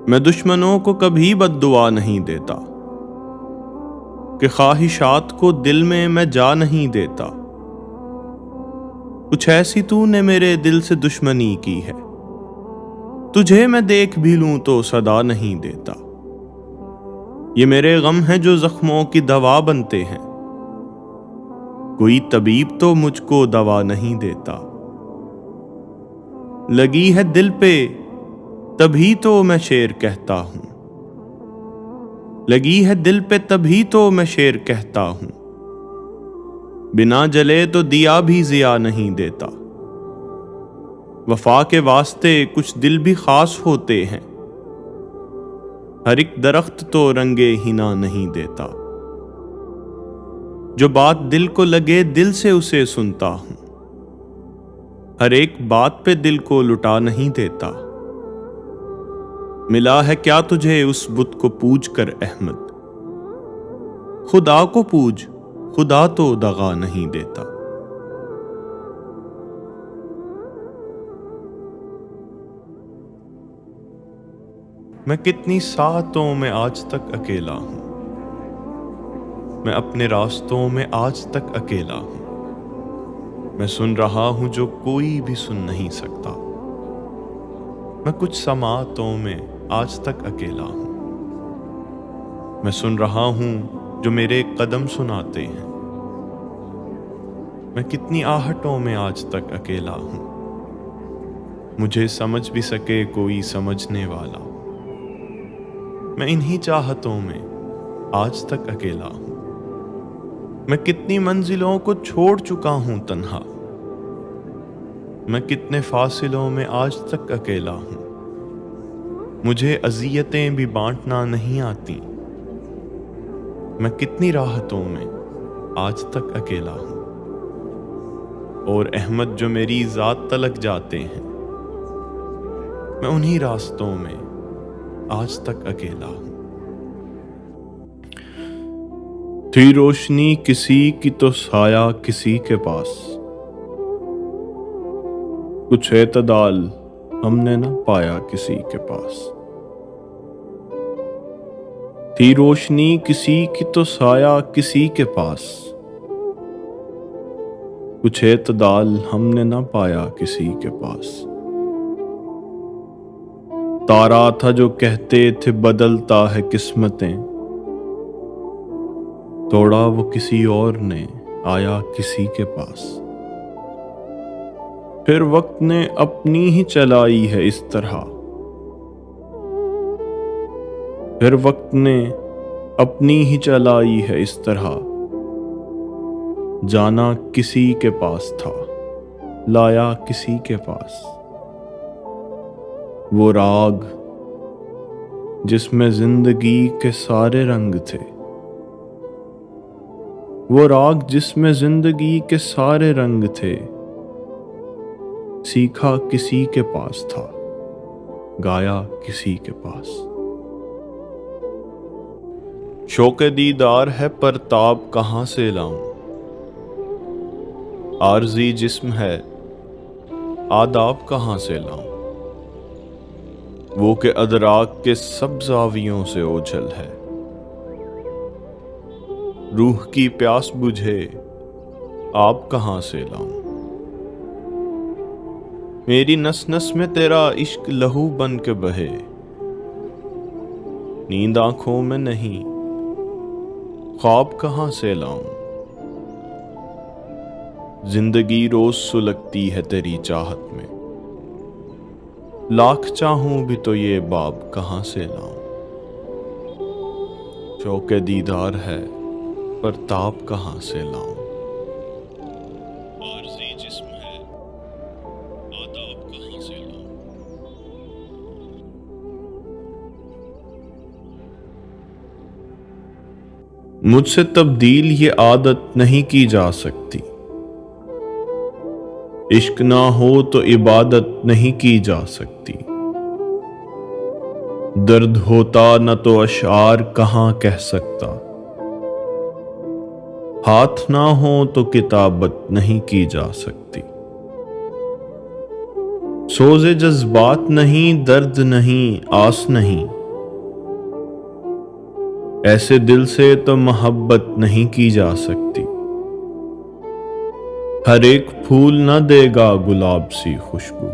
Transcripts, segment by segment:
میں دشمنوں کو کبھی بد دعا نہیں دیتا کہ خواہشات کو دل میں جا نہیں دیتا۔ کچھ ایسی تو نے میرے دل سے دشمنی کی ہے، تجھے میں دیکھ بھی لوں تو صدا نہیں دیتا۔ یہ میرے غم ہیں جو زخموں کی دوا بنتے ہیں، کوئی طبیب تو مجھ کو دوا نہیں دیتا۔ لگی ہے دل پہ تبھی تو میں شعر کہتا ہوں، لگی ہے دل پہ تبھی تو میں شعر کہتا ہوں، بنا جلے تو دیا بھی ضیا نہیں دیتا۔ وفا کے واسطے کچھ دل بھی خاص ہوتے ہیں، ہر ایک درخت تو رنگے ہنا نہیں دیتا۔ جو بات دل کو لگے دل سے اسے سنتا ہوں، ہر ایک بات پہ دل کو لٹا نہیں دیتا۔ ملا ہے کیا تجھے اس بت کو پوج کر احمد، خدا کو پوج، خدا تو دغا نہیں دیتا۔ میں کتنی ساعتوں میں آج تک اکیلا ہوں، میں اپنے راستوں میں آج تک اکیلا ہوں، میں سن رہا ہوں جو کوئی بھی سن نہیں سکتا۔ میں کچھ سماعتوں میں آج تک اکیلا ہوں، میں سن رہا ہوں جو میرے قدم سناتے ہیں۔ میں کتنی آہٹوں میں آج تک اکیلا ہوں، مجھے سمجھ بھی سکے کوئی سمجھنے والا۔ میں انہی چاہتوں میں آج تک اکیلا ہوں، میں کتنی منزلوں کو چھوڑ چکا ہوں تنہا، میں کتنے فاصلوں میں آج تک اکیلا ہوں، مجھے اذیتیں بھی بانٹنا نہیں آتی۔ میں کتنی راحتوں میں آج تک اکیلا ہوں، اور احمد جو میری ذات تلک جاتے ہیں، میں انہی راستوں میں آج تک اکیلا ہوں۔ تھی روشنی کسی کی تو سایہ کسی کے پاس، کچھ اعتدال ہم نے نہ پایا کسی کے پاس۔ تھی روشنی کسی کی تو سایہ کسی کے پاس، کچھ اعتدال ہم نے نہ پایا کسی کے پاس۔ تارا تھا جو کہتے تھے بدلتا ہے قسمتیں، توڑا وہ کسی اور نے آیا کسی کے پاس۔ پھر وقت نے اپنی ہی چلائی ہے اس طرح، پھر وقت نے اپنی ہی چلائی ہے اس طرح، جانا کسی کے پاس تھا لایا کسی کے پاس۔ وہ راگ جس میں زندگی کے سارے رنگ تھے، وہ راگ جس میں زندگی کے سارے رنگ تھے، سیکھا کسی کے پاس تھا گایا کسی کے پاس۔ شوق دیدار ہے پرتاب کہاں سے لاؤں، عارضی جسم ہے آداب کہاں سے لاؤں، وہ کہ ادراک کے سب زاویوں سے اوجھل ہے، روح کی پیاس بجھے آپ کہاں سے لاؤں۔ میری نس نس میں تیرا عشق لہو بن کے بہے، نیند آنکھوں میں نہیں خواب کہاں سے لاؤں۔ زندگی روز سلگتی ہے تیری چاہت میں، لاکھ چاہوں بھی تو یہ باب کہاں سے لاؤں۔ شوق دیدار ہے پرتاب کہاں سے لاؤں، عارضی جسم ہے آداب کہاں سے لاؤں۔ مجھ سے تبدیل یہ عادت نہیں کی جا سکتی، عشق نہ ہو تو عبادت نہیں کی جا سکتی۔ درد ہوتا نہ تو اشعار کہاں کہہ سکتا، ہاتھ نہ ہو تو کتابت نہیں کی جا سکتی۔ سوز جذبات نہیں، درد نہیں، آس نہیں، ایسے دل سے تو محبت نہیں کی جا سکتی، ہر ایک پھول نہ دے گا گلاب سی خوشبو،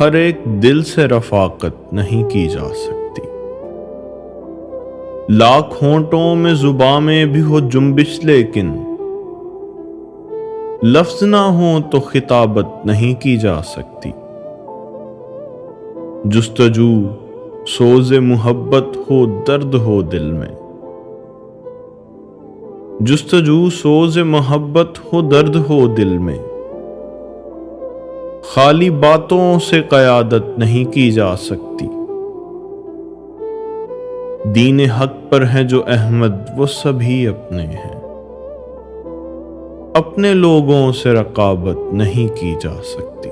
ہر ایک دل سے رفاقت نہیں کی جا سکتی۔ لاکھ ہونٹوں میں زباں میں بھی ہو جنبش، لیکن لفظ نہ ہوں تو خطابت نہیں کی جا سکتی۔ جستجو سوز محبت ہو، درد ہو دل میں، جستجو سوز محبت ہو، درد ہو دل میں، خالی باتوں سے قیادت نہیں کی جا سکتی۔ دین حق پر ہے جو احمد، وہ سبھی اپنے ہیں، اپنے لوگوں سے رقابت نہیں کی جا سکتی۔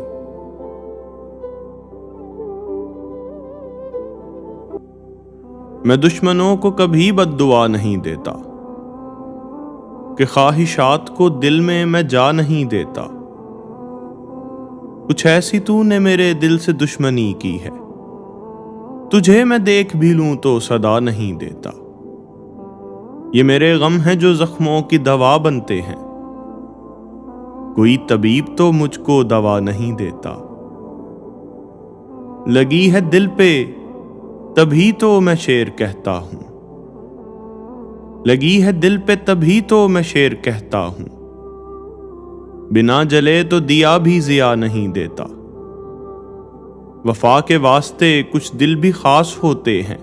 میں دشمنوں کو کبھی بد دعا نہیں دیتا، کہ خواہشات کو دل میں میں جا نہیں دیتا۔ کچھ ایسی تو نے میرے دل سے دشمنی کی ہے، تجھے میں دیکھ بھی لوں تو صدا نہیں دیتا۔ یہ میرے غم ہیں جو زخموں کی دوا بنتے ہیں، کوئی طبیب تو مجھ کو دوا نہیں دیتا۔ لگی ہے دل پہ تبھی تو میں شعر کہتا ہوں، لگی ہے دل پہ تبھی تو میں شعر کہتا ہوں، بنا جلے تو دیا بھی ضیا نہیں دیتا۔ وفا کے واسطے کچھ دل بھی خاص ہوتے ہیں،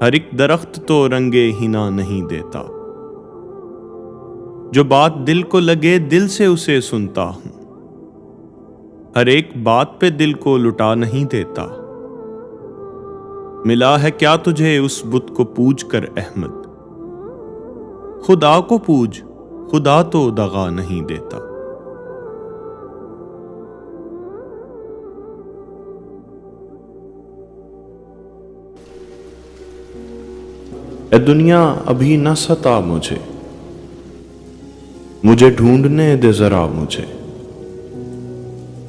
ہر ایک درخت تو رنگے ہنا نہیں دیتا۔ جو بات دل کو لگے دل سے اسے سنتا ہوں، ہر ایک بات پہ دل کو لٹا نہیں دیتا۔ ملا ہے کیا تجھے اس بت کو پوج کر احمد، خدا کو پوج، خدا تو دغا نہیں دیتا۔ اے دنیا ابھی نہ ستا مجھے، مجھے ڈھونڈنے دے ذرا مجھے،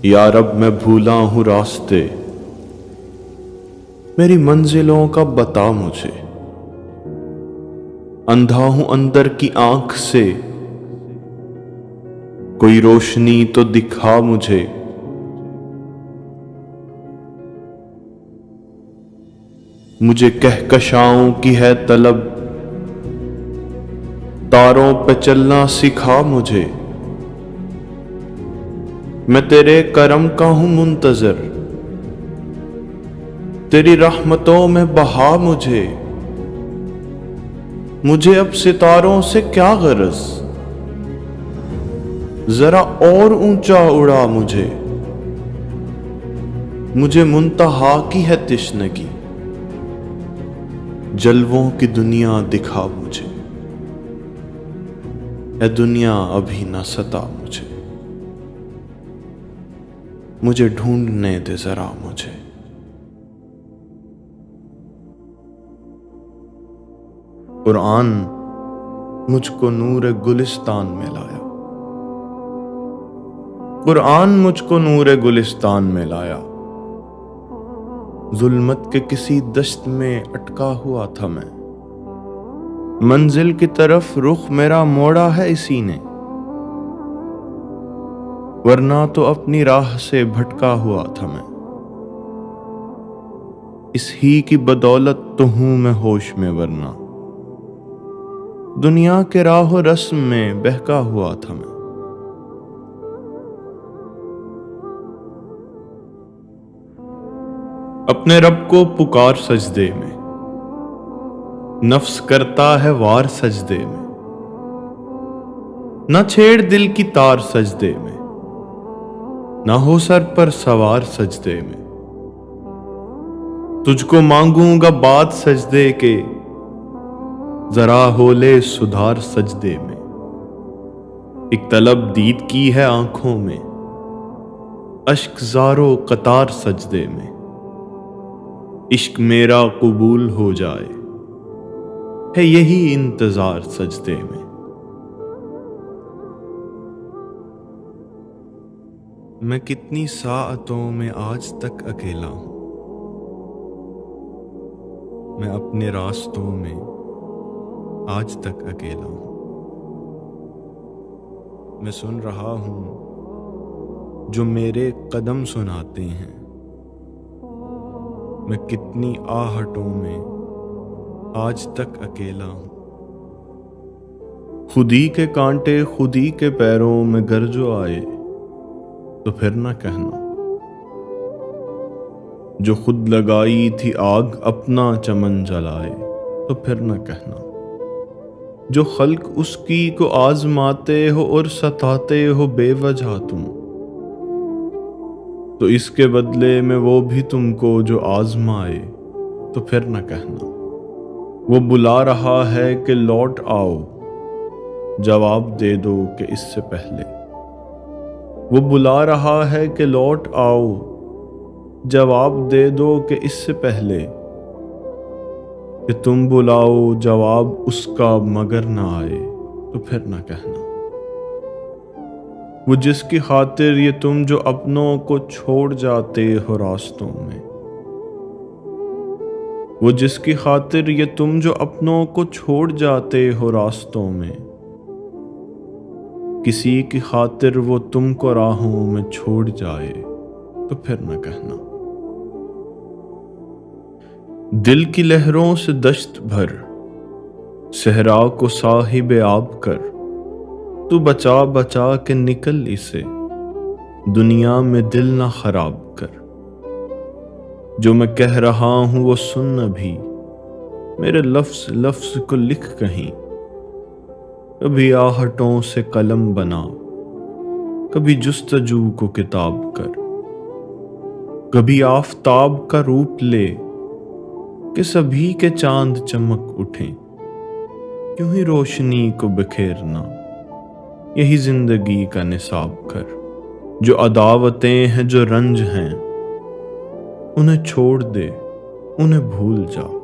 یا رب میں بھولا ہوں راستے، میری منزلوں کا بتا مجھے۔ اندھا ہوں اندر کی آنکھ سے، کوئی روشنی تو دکھا مجھے۔ مجھے کہکشاؤں کی ہے طلب، تاروں پہ چلنا سکھا مجھے۔ میں تیرے کرم کا ہوں منتظر، تیری رحمتوں میں بہا مجھے۔ مجھے اب ستاروں سے کیا غرض، ذرا اور اونچا اڑا مجھے۔ مجھے منتہا کی ہے تشنگی، جلووں کی دنیا دکھا مجھے۔ اے دنیا ابھی نہ ستا مجھے، مجھے ڈھونڈنے دے ذرا مجھے۔ قرآن مجھ کو نور گلستان میں لایا، قرآن مجھ کو نور گلستان میں لایا۔ ظلمت کے کسی دشت میں اٹکا ہوا تھا میں، منزل کی طرف رخ میرا موڑا ہے اسی نے، ورنہ تو اپنی راہ سے بھٹکا ہوا تھا میں۔ اس ہی کی بدولت تو ہوں میں ہوش میں، ورنہ دنیا کے راہ و رسم میں بہکا ہوا تھا میں۔ اپنے رب کو پکار سجدے میں، نفس کرتا ہے وار سجدے میں۔ نہ چھیڑ دل کی تار سجدے میں، نہ ہو سر پر سوار سجدے میں۔ تجھ کو مانگوں گا بات سجدے کے، ذرا ہو لے سدھار سجدے میں۔ ایک طلب دید کی ہے آنکھوں میں، اشک زارو قطار سجدے میں۔ عشق میرا قبول ہو جائے، ہے یہی انتظار سجدے میں۔ میں کتنی ساعتوں میں آج تک اکیلا ہوں، میں اپنے راستوں میں آج تک اکیلا ہوں۔ میں سن رہا ہوں جو میرے قدم سناتے ہیں، میں کتنی آہٹوں میں آج تک اکیلا ہوں۔ خودی کے کانٹے خودی کے پیروں میں گر جو آئے تو پھر نہ کہنا، جو خود لگائی تھی آگ اپنا چمن جلائے تو پھر نہ کہنا، جو خلق اس کی کو آزماتے ہو اور ستاتے ہو بے وجہ تم، تو اس کے بدلے میں وہ بھی تم کو جو آزمائے تو پھر نہ کہنا۔ وہ بلا رہا ہے کہ لوٹ آؤ، جواب دے دو کہ اس سے پہلے۔ وہ بلا رہا ہے کہ لوٹ آؤ، جواب دے دو کہ اس سے پہلے کہ تم بلاؤ جواب اس کا مگر نہ آئے تو پھر نہ کہنا۔ وہ جس کی خاطر یہ تم جو اپنوں کو چھوڑ جاتے ہو راستوں میں، وہ جس کی خاطر یہ تم جو اپنوں کو چھوڑ جاتے ہو راستوں میں، کسی کی خاطر وہ تم کو راہوں میں چھوڑ جائے تو پھر نہ کہنا۔ دل کی لہروں سے دشت بھر، صحرا کو صاحب آب کر، تو بچا بچا کے نکل اسے، دنیا میں دل نہ خراب کر۔ جو میں کہہ رہا ہوں وہ سن بھی، میرے لفظ لفظ کو لکھ کہیں۔ کبھی آہٹوں سے قلم بنا، کبھی جستجو کو کتاب کر، کبھی آفتاب کا روپ لے کہ سبھی کے چاند چمک اٹھیں۔ کیوں ہی روشنی کو بکھیرنا، یہی زندگی کا نصاب کر۔ جو عداوتیں ہیں جو رنج ہیں، انہیں چھوڑ دے، انہیں بھول جا۔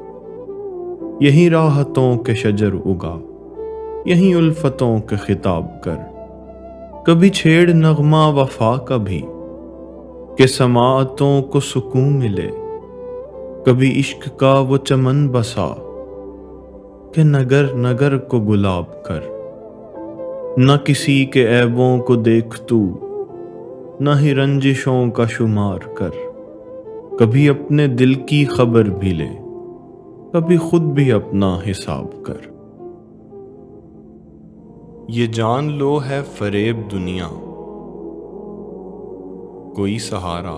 یہی راحتوں کے شجر اگا، یہی الفتوں کے خطاب کر۔ کبھی چھیڑ نغمہ وفا کا بھی کہ سماعتوں کو سکون ملے۔ کبھی عشق کا وہ چمن بسا کہ نگر نگر کو گلاب کر۔ نہ کسی کے عیبوں کو دیکھ تو، نہ ہی رنجشوں کا شمار کر۔ کبھی اپنے دل کی خبر بھی لے، کبھی خود بھی اپنا حساب کر۔ یہ جان لو ہے فریب دنیا، کوئی سہارا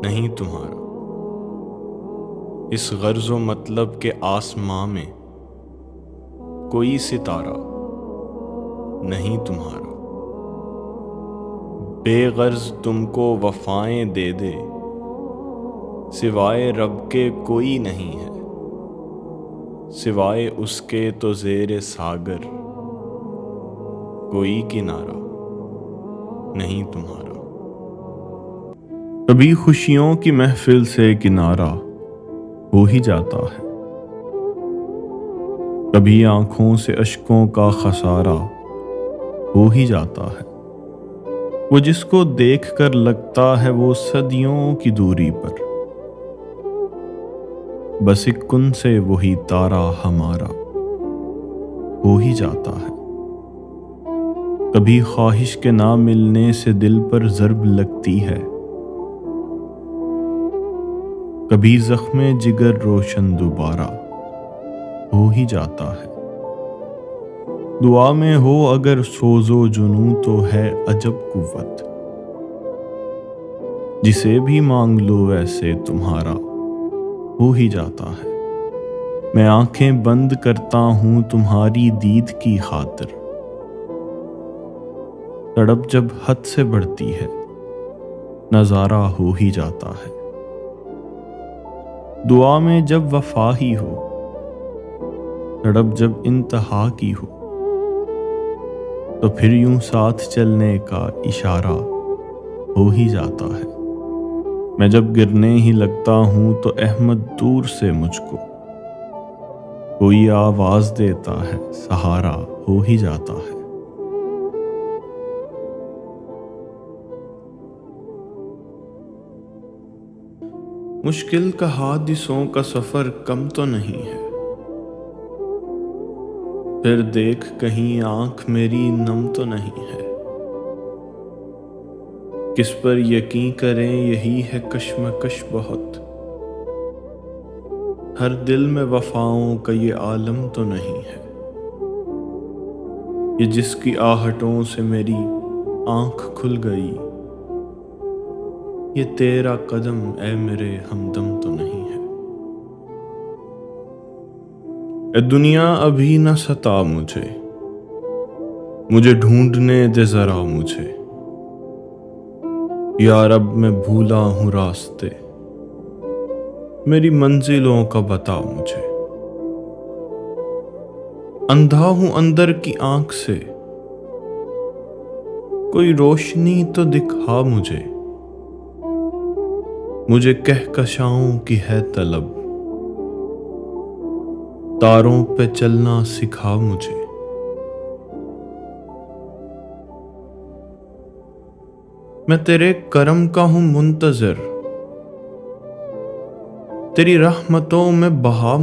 نہیں تمہارا۔ اس غرض و مطلب کے آسماں میں کوئی ستارہ نہیں تمہارا۔ بے غرض تم کو وفائیں دے دے، سوائے رب کے کوئی نہیں ہے۔ سوائے اس کے تو زیر ساگر کوئی کنارہ نہیں تمہارا۔ کبھی خوشیوں کی محفل سے کنارہ ہو ہی جاتا ہے، کبھی آنکھوں سے اشکوں کا خسارہ ہو ہی جاتا ہے۔ وہ جس کو دیکھ کر لگتا ہے وہ صدیوں کی دوری پر، بس ایک کن سے وہی تارا ہمارا ہو ہی جاتا ہے۔ کبھی خواہش کے نہ ملنے سے دل پر ضرب لگتی ہے، کبھی زخم جگر روشن دوبارہ ہو ہی جاتا ہے۔ دعا میں ہو اگر سوز و جنوں تو ہے عجب قوت، جسے بھی مانگ لو ایسے تمہارا ہو ہی جاتا ہے۔ میں آنکھیں بند کرتا ہوں تمہاری دید کی خاطر، تڑپ جب حد سے بڑھتی ہے نظارہ ہو ہی جاتا ہے۔ دعا میں جب وفا ہی ہو، تڑپ جب انتہا کی ہو، تو پھر یوں ساتھ چلنے کا اشارہ ہو ہی جاتا ہے۔ میں جب گرنے ہی لگتا ہوں تو احمد دور سے مجھ کو کوئی آواز دیتا ہے، سہارا ہو ہی جاتا ہے۔ مشکل کا حادثوں کا سفر کم تو نہیں ہے، پھر دیکھ کہیں آنکھ میری نم تو نہیں ہے۔ کس پر یقین کریں یہی ہے کشمکش بہت، ہر دل میں وفاؤں کا یہ عالم تو نہیں ہے۔ یہ جس کی آہٹوں سے میری آنکھ کھل گئی، یہ تیرا قدم اے میرے ہمدم تو نہیں ہے۔ اے دنیا ابھی نہ ستا مجھے ڈھونڈنے دے ذرا مجھے، یا رب میں بھولا ہوں راستے، میری منزلوں کا بتا مجھے۔ اندھا ہوں اندر کی آنکھ سے، کوئی روشنی تو دکھا مجھے کہکشاؤں کی ہے طلب، تاروں پہ چلنا سکھا مجھے۔ میں تیرے کرم کا ہوں منتظر، تیری رحمتوں میں بہا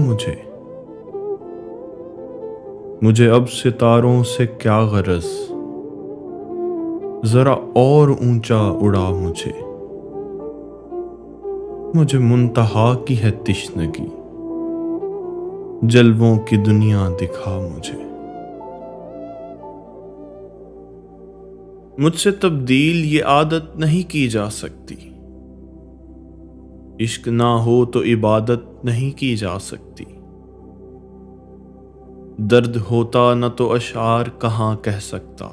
مجھے اب ستاروں سے کیا غرض، ذرا اور اونچا اڑا مجھے منتہا کی ہے تشنگی، جلووں کی دنیا دکھا مجھے۔ مجھ سے تبدیل یہ عادت نہیں کی جا سکتی، عشق نہ ہو تو عبادت نہیں کی جا سکتی، درد ہوتا نہ تو اشعار کہاں کہہ سکتا،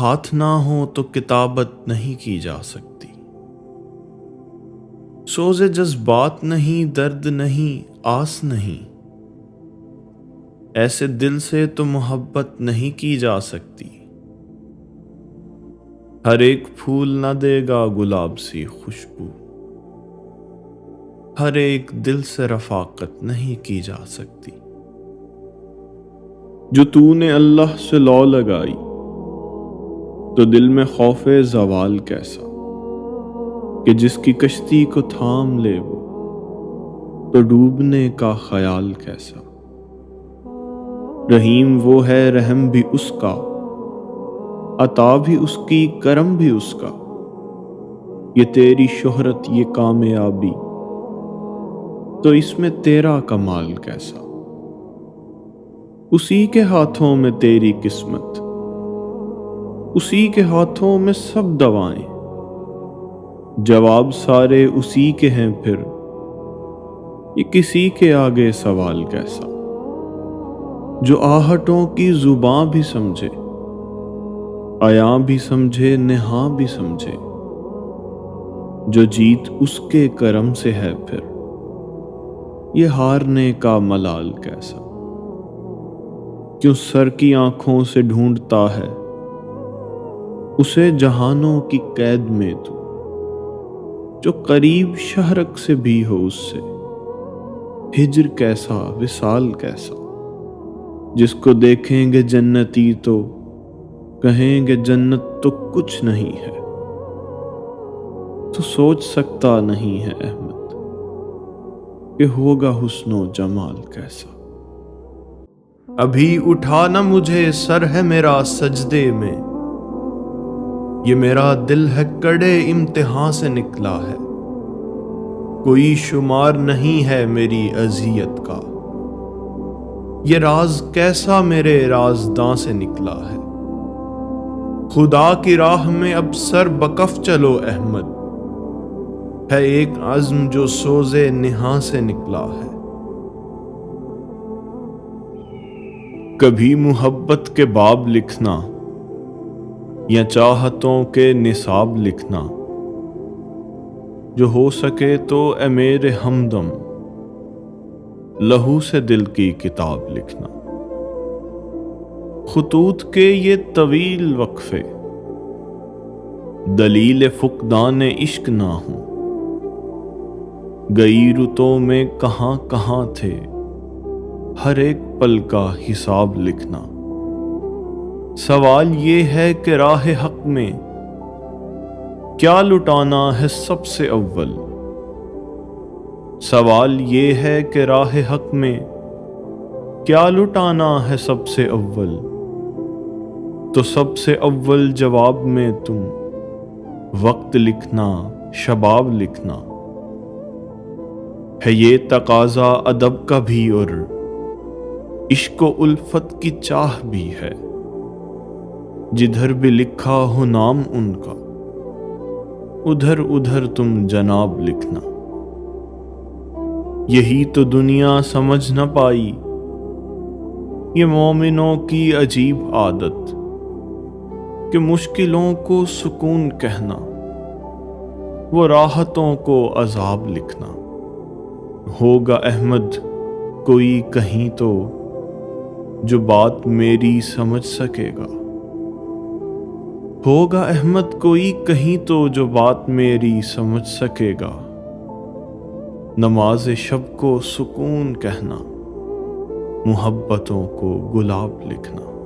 ہاتھ نہ ہو تو کتابت نہیں کی جا سکتی، سوز جذبات نہیں، درد نہیں، آس نہیں، ایسے دل سے تو محبت نہیں کی جا سکتی، ہر ایک پھول نہ دے گا گلاب سی خوشبو، ہر ایک دل سے رفاقت نہیں کی جا سکتی۔ جو تو نے اللہ سے لو لگائی تو دل میں خوف زوال کیسا، کہ جس کی کشتی کو تھام لے وہ تو ڈوبنے کا خیال کیسا۔ رحیم وہ ہے رحم بھی اس کا، عطا بھی اس کی کرم بھی اس کا، یہ تیری شہرت یہ کامیابی تو اس میں تیرا کمال کیسا۔ اسی کے ہاتھوں میں تیری قسمت، اسی کے ہاتھوں میں سب دوائیں، جواب سارے اسی کے ہیں، پھر یہ کسی کے آگے سوال کیسا۔ جو آہٹوں کی زباں بھی سمجھے، عیاں بھی سمجھے، نہاں بھی سمجھے، جو جیت اس کے کرم سے ہے، پھر یہ ہارنے کا ملال کیسا۔ کیوں سر کی آنکھوں سے ڈھونڈتا ہے اسے جہانوں کی قید میں تو، جو قریب شہرک سے بھی ہو اس سے ہجر کیسا، وصال کیسا۔ جس کو دیکھیں گے جنتی تو کہیں گے جنت تو کچھ نہیں ہے، تو سوچ سکتا نہیں ہے احمد کہ ہوگا حسن و جمال کیسا۔ ابھی اٹھا نہ مجھے سر ہے میرا سجدے میں، یہ میرا دل ہے کڑے امتحان سے نکلا ہے، کوئی شمار نہیں ہے میری اذیت کا، یہ راز کیسا میرے رازداں سے نکلا ہے۔ خدا کی راہ میں اب سر بکف چلو احمد، ہے ایک عزم جو سوزے نہاں سے نکلا ہے۔ کبھی محبت کے باب لکھنا یا چاہتوں کے نصاب لکھنا، جو ہو سکے تو اے میرے ہمدم لہو سے دل کی کتاب لکھنا۔ خطوط کے یہ طویل وقفے دلیل فقدان عشق نہ ہوں، گئی رتوں میں کہاں کہاں تھے، ہر ایک پل کا حساب لکھنا۔ سوال یہ ہے کہ راہ حق میں کیا لٹانا ہے سب سے اول؟ سوال یہ ہے کہ راہ حق میں کیا لٹانا ہے سب سے اول؟ تو سب سے اول جواب میں تم وقت لکھنا، شباب لکھنا ہے، یہ تقاضا ادب کا بھی اور عشق و الفت کی چاہ بھی ہے۔ جدھر بھی لکھا ہو نام ان کا، ادھر ادھر تم جناب لکھنا۔ یہی تو دنیا سمجھ نہ پائی، یہ مومنوں کی عجیب عادت، کہ مشکلوں کو سکون کہنا، وہ راحتوں کو عذاب لکھنا۔ ہوگا احمد کوئی کہیں تو جو بات میری سمجھ سکے گا، ہوگا احمد کوئی کہیں تو جو بات میری سمجھ سکے گا۔ نماز شب کو سکون کہنا، محبتوں کو گلاب لکھنا۔